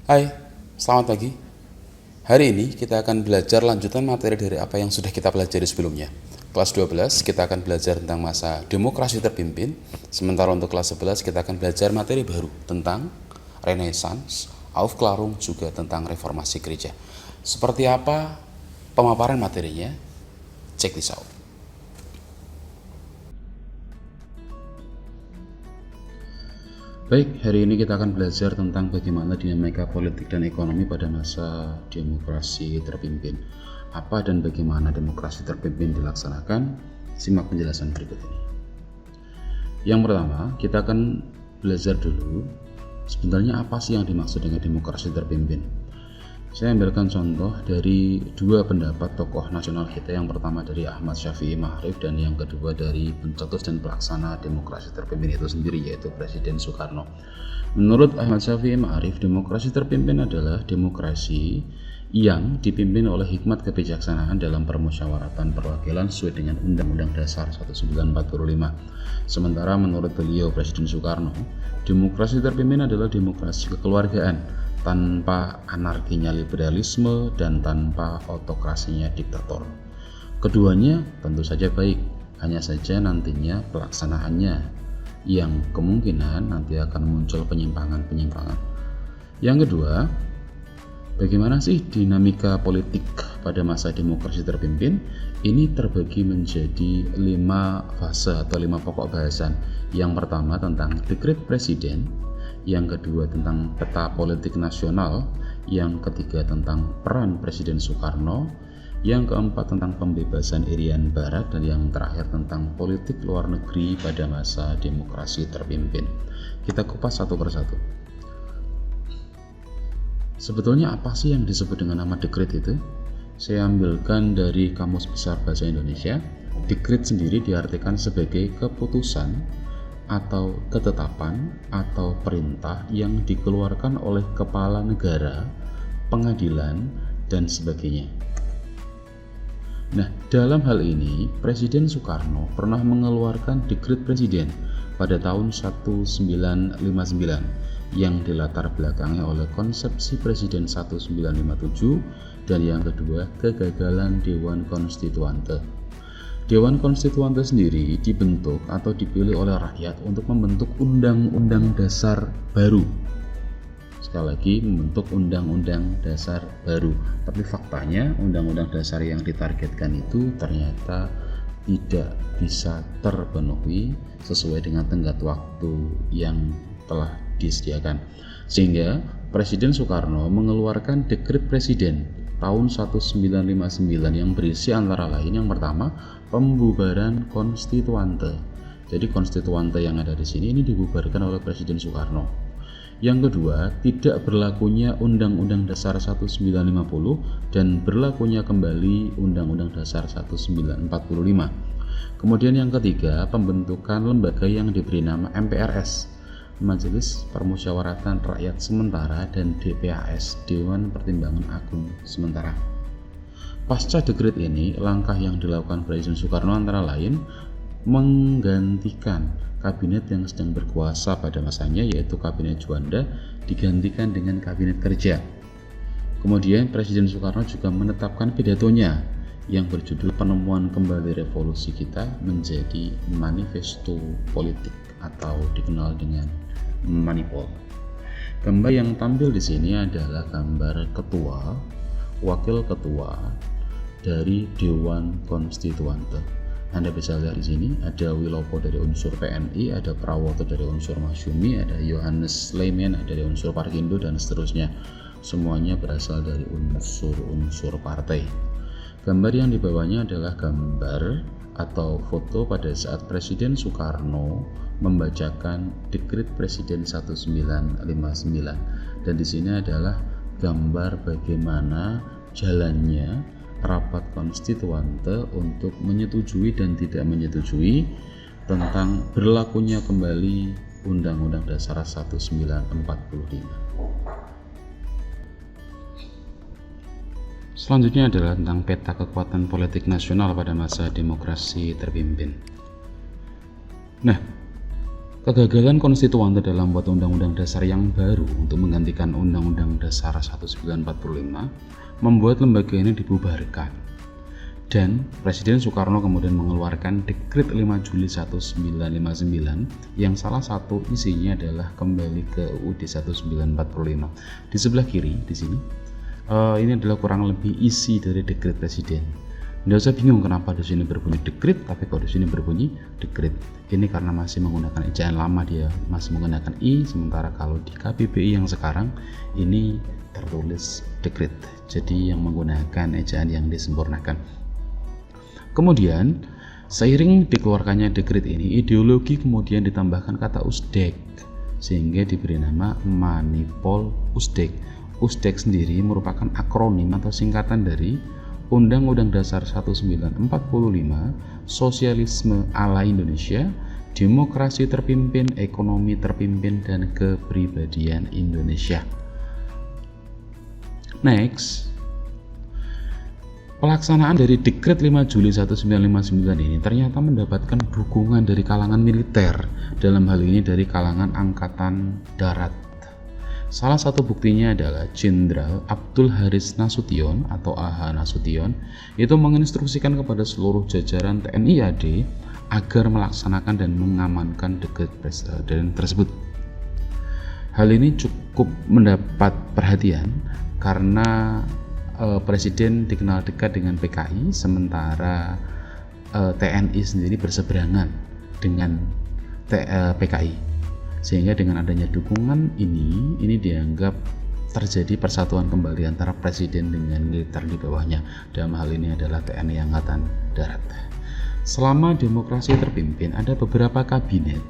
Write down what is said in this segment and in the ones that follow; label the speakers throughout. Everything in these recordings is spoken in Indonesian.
Speaker 1: Hai, selamat pagi. Hari ini kita akan belajar lanjutan materi dari apa yang sudah kita pelajari sebelumnya. Kelas 12 kita akan belajar tentang masa demokrasi terpimpin, sementara untuk kelas 11 kita akan belajar materi baru tentang Renaissance, Aufklärung, juga tentang reformasi gereja. Seperti apa pemaparan materinya? Check this out. Baik, hari ini kita akan belajar tentang bagaimana dinamika politik dan ekonomi pada masa demokrasi terpimpin. Apa dan bagaimana demokrasi terpimpin dilaksanakan? Simak penjelasan berikut ini. Yang pertama, kita akan belajar dulu sebenarnya apa sih yang dimaksud dengan demokrasi terpimpin. Saya ambilkan contoh dari dua pendapat tokoh nasional kita, yang pertama dari Ahmad Syafi'i Ma'arif dan yang kedua dari pencetus dan pelaksana demokrasi terpimpin itu sendiri, yaitu Presiden Soekarno. Menurut Ahmad Syafi'i Ma'arif, demokrasi terpimpin adalah demokrasi yang dipimpin oleh hikmat kebijaksanaan dalam permusyawaratan perwakilan sesuai dengan Undang-Undang Dasar 1945. Sementara menurut beliau, Presiden Soekarno, demokrasi terpimpin adalah demokrasi kekeluargaan tanpa anarkinya liberalisme dan tanpa autokrasinya diktator. Keduanya tentu saja baik, hanya saja nantinya pelaksanaannya yang kemungkinan nanti akan muncul penyimpangan-penyimpangan. Yang kedua, bagaimana sih dinamika politik pada masa demokrasi terpimpin? Ini terbagi menjadi 5 fase atau 5 pokok bahasan. Yang pertama tentang dekret presiden, yang kedua tentang peta politik nasional, yang ketiga tentang peran Presiden Soekarno, yang keempat tentang pembebasan Irian Barat, dan yang terakhir tentang politik luar negeri pada masa demokrasi terpimpin. Kita kupas satu persatu. Sebetulnya apa sih yang disebut dengan nama dekret itu? Saya ambilkan dari Kamus Besar Bahasa Indonesia. Dekret sendiri diartikan sebagai keputusan atau ketetapan atau perintah yang dikeluarkan oleh kepala negara, pengadilan, dan sebagainya. Nah, dalam hal ini Presiden Soekarno pernah mengeluarkan dekret presiden pada tahun 1959 yang dilatar belakangi oleh konsepsi Presiden 1957 dan yang kedua kegagalan Dewan Konstituante. Dewan Konstituante sendiri dibentuk atau dipilih oleh rakyat untuk membentuk undang-undang dasar baru. Sekali lagi, membentuk undang-undang dasar baru. Tapi faktanya undang-undang dasar yang ditargetkan itu ternyata tidak bisa terpenuhi sesuai dengan tenggat waktu yang telah disediakan. Sehingga Presiden Soekarno mengeluarkan dekret presiden tahun 1959 yang berisi antara lain yang pertama pembubaran konstituante. Jadi konstituante yang ada di sini ini dibubarkan oleh Presiden Soekarno. Yang kedua, tidak berlakunya Undang-Undang Dasar 1950 dan berlakunya kembali Undang-Undang Dasar 1945. Kemudian yang ketiga, pembentukan lembaga yang diberi nama MPRS, Majelis Permusyawaratan Rakyat Sementara, dan DPAS, Dewan Pertimbangan Agung Sementara. Pasca dekret ini, langkah yang dilakukan Presiden Soekarno antara lain menggantikan kabinet yang sedang berkuasa pada masanya, yaitu Kabinet Juanda, digantikan dengan Kabinet Kerja. Kemudian Presiden Soekarno juga menetapkan pidatonya yang berjudul Penemuan Kembali Revolusi Kita menjadi Manifesto Politik atau dikenal dengan Manipol. Gambar yang tampil di sini adalah gambar ketua, wakil ketua dari Dewan Konstituante. Anda bisa lihat di sini ada Wilopo dari unsur PNI, ada Prawoto dari unsur Masyumi, ada Yohanes Leimen dari unsur Parkindo, dan seterusnya. Semuanya berasal dari unsur-unsur partai. Gambar yang di bawahnya adalah gambar atau foto pada saat Presiden Soekarno membacakan dekret Presiden 1959, dan di sini adalah gambar bagaimana jalannya rapat konstituante untuk menyetujui dan tidak menyetujui tentang berlakunya kembali Undang-Undang Dasar 1945. Selanjutnya adalah tentang peta kekuatan politik nasional pada masa demokrasi terpimpin. Nah, Kegagalan konstituante dalam membuat undang-undang dasar yang baru untuk menggantikan Undang-Undang Dasar 1945 membuat lembaga ini dibubarkan. Dan Presiden Soekarno kemudian mengeluarkan Dekret 5 Juli 1959 yang salah satu isinya adalah kembali ke UUD 1945. Di sebelah kiri di sini ini adalah kurang lebih isi dari dekret Presiden. Nggak usah bingung kenapa di sini berbunyi dekret, tapi kalau di sini berbunyi dekret. Ini karena masih menggunakan ejaan lama, dia masih menggunakan i, sementara kalau di KBBI yang sekarang ini tertulis dekret. Jadi yang menggunakan ejaan yang disempurnakan. Kemudian seiring dikeluarkannya dekret ini, ideologi kemudian ditambahkan kata Usdek sehingga diberi nama Manipol Usdek. Usdek sendiri merupakan akronim atau singkatan dari Undang-Undang Dasar 1945, Sosialisme ala Indonesia, Demokrasi terpimpin, Ekonomi terpimpin, dan Kepribadian Indonesia. Next, pelaksanaan dari Dekret 5 Juli 1959 ini ternyata mendapatkan dukungan dari kalangan militer, dalam hal ini dari kalangan Angkatan Darat. Salah satu buktinya adalah Jenderal Abdul Haris Nasution atau AH Nasution itu menginstruksikan kepada seluruh jajaran TNI AD agar melaksanakan dan mengamankan dekret presiden tersebut. Hal ini cukup mendapat perhatian karena Presiden dikenal dekat dengan PKI, sementara TNI sendiri berseberangan dengan PKI. Sehingga dengan adanya dukungan ini dianggap terjadi persatuan kembali antara presiden dengan militer di bawahnya. Dalam hal ini adalah TNI Angkatan Darat. Selama demokrasi terpimpin, ada beberapa kabinet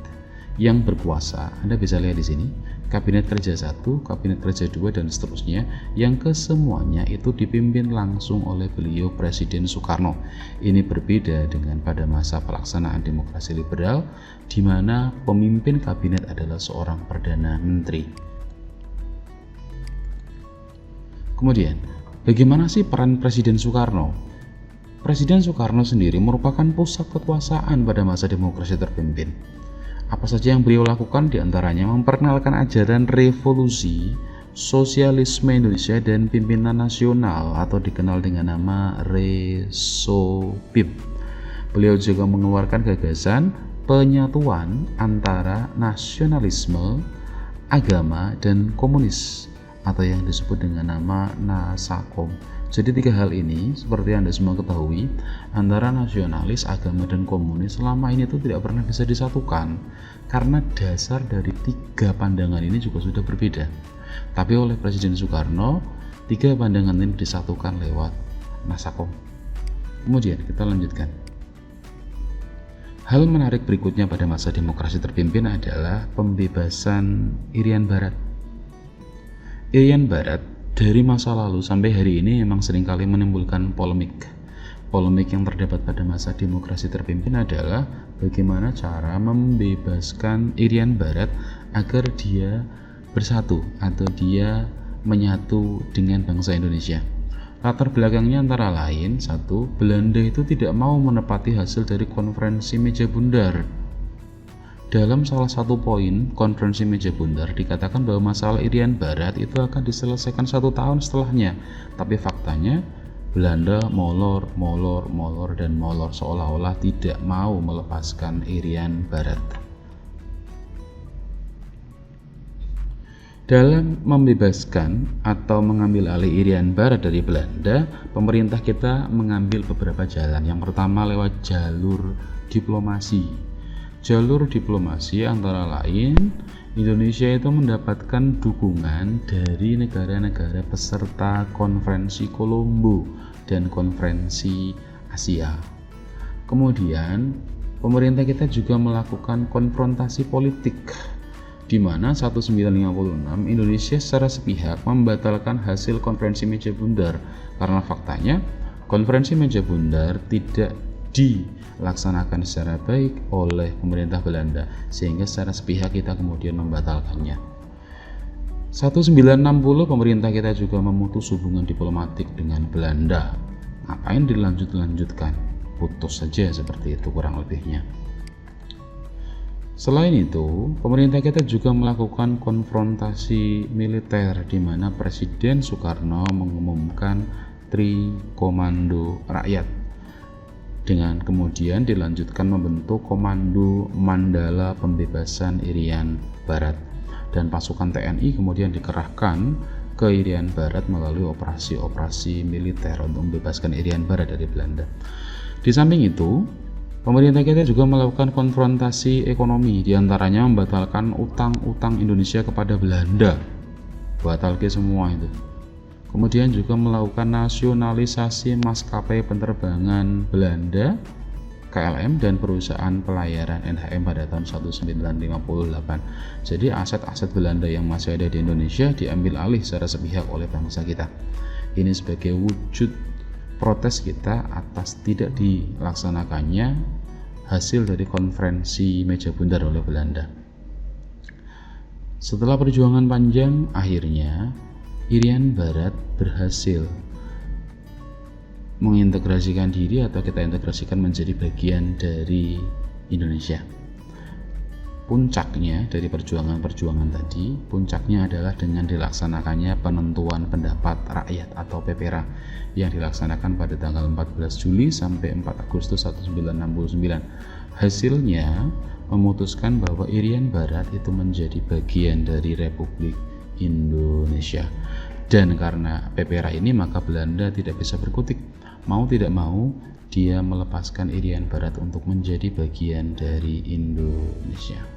Speaker 1: yang berkuasa. Anda bisa lihat di sini, Kabinet Kerja 1, Kabinet Kerja 2, dan seterusnya, yang kesemuanya itu dipimpin langsung oleh beliau Presiden Soekarno. Ini berbeda dengan pada masa pelaksanaan demokrasi liberal, di mana pemimpin kabinet adalah seorang Perdana Menteri. Kemudian, bagaimana sih peran Presiden Soekarno? Presiden Soekarno sendiri merupakan pusat kekuasaan pada masa demokrasi terpimpin. Apa saja yang beliau lakukan? Di antaranya memperkenalkan ajaran revolusi, sosialisme Indonesia, dan pimpinan nasional atau dikenal dengan nama Resopim. Beliau juga mengeluarkan gagasan penyatuan antara nasionalisme, agama, dan komunis atau yang disebut dengan nama Nasakom. Jadi tiga hal ini seperti Anda semua ketahui, antara nasionalis, agama, dan komunis selama ini itu tidak pernah bisa disatukan karena dasar dari tiga pandangan ini juga sudah berbeda. Tapi oleh Presiden Soekarno, tiga pandangan ini disatukan lewat Nasakom. Kemudian kita lanjutkan. Hal menarik berikutnya pada masa demokrasi terpimpin adalah pembebasan Irian Barat. Irian Barat dari masa lalu sampai hari ini memang seringkali menimbulkan polemik. Polemik yang terdapat pada masa demokrasi terpimpin adalah bagaimana cara membebaskan Irian Barat agar dia bersatu atau dia menyatu dengan bangsa Indonesia. Latar belakangnya antara lain, satu, Belanda itu tidak mau menepati hasil dari konferensi meja bundar. Dalam salah satu poin konferensi meja bundar dikatakan bahwa masalah Irian Barat itu akan diselesaikan 1 tahun setelahnya. Tapi faktanya Belanda molor dan molor, seolah-olah tidak mau melepaskan Irian Barat. Dalam membebaskan atau mengambil alih Irian Barat dari Belanda, pemerintah kita mengambil beberapa jalan. Yang pertama lewat jalur diplomasi. Jalur diplomasi antara lain Indonesia itu mendapatkan dukungan dari negara-negara peserta konferensi Kolombo dan konferensi Asia. Kemudian pemerintah kita juga melakukan konfrontasi politik di mana 1956 Indonesia secara sepihak membatalkan hasil konferensi meja bundar karena faktanya konferensi meja bundar tidak dilaksanakan secara baik oleh pemerintah Belanda sehingga secara sepihak kita kemudian membatalkannya. 1960 pemerintah kita juga memutus hubungan diplomatik dengan Belanda. Ngapain dilanjutkan? Putus saja seperti itu kurang lebihnya. Selain itu, pemerintah kita juga melakukan konfrontasi militer di mana Presiden Soekarno mengumumkan Trikomando Rakyat dengan kemudian dilanjutkan membentuk Komando Mandala Pembebasan Irian Barat, dan pasukan TNI kemudian dikerahkan ke Irian Barat melalui operasi-operasi militer untuk membebaskan Irian Barat dari Belanda. Di samping itu, pemerintah kita juga melakukan konfrontasi ekonomi, diantaranya membatalkan utang-utang Indonesia kepada Belanda, batalkan semua itu. Kemudian juga melakukan nasionalisasi maskapai penerbangan Belanda, KLM, dan perusahaan pelayaran NHM pada tahun 1958. Jadi aset-aset Belanda yang masih ada di Indonesia diambil alih secara sepihak oleh bangsa kita. Ini sebagai wujud protes kita atas tidak dilaksanakannya hasil dari konferensi meja bundar oleh Belanda. Setelah perjuangan panjang, akhirnya Irian Barat berhasil mengintegrasikan diri atau kita integrasikan menjadi bagian dari Indonesia. Puncaknya dari perjuangan-perjuangan tadi, puncaknya adalah dengan dilaksanakannya penentuan pendapat rakyat atau PPRA yang dilaksanakan pada tanggal 14 Juli sampai 4 Agustus 1969. Hasilnya memutuskan bahwa Irian Barat itu menjadi bagian dari Republik Indonesia. Dan karena PPRA ini maka Belanda tidak bisa berkutik. Mau tidak mau dia melepaskan Irian Barat untuk menjadi bagian dari Indonesia.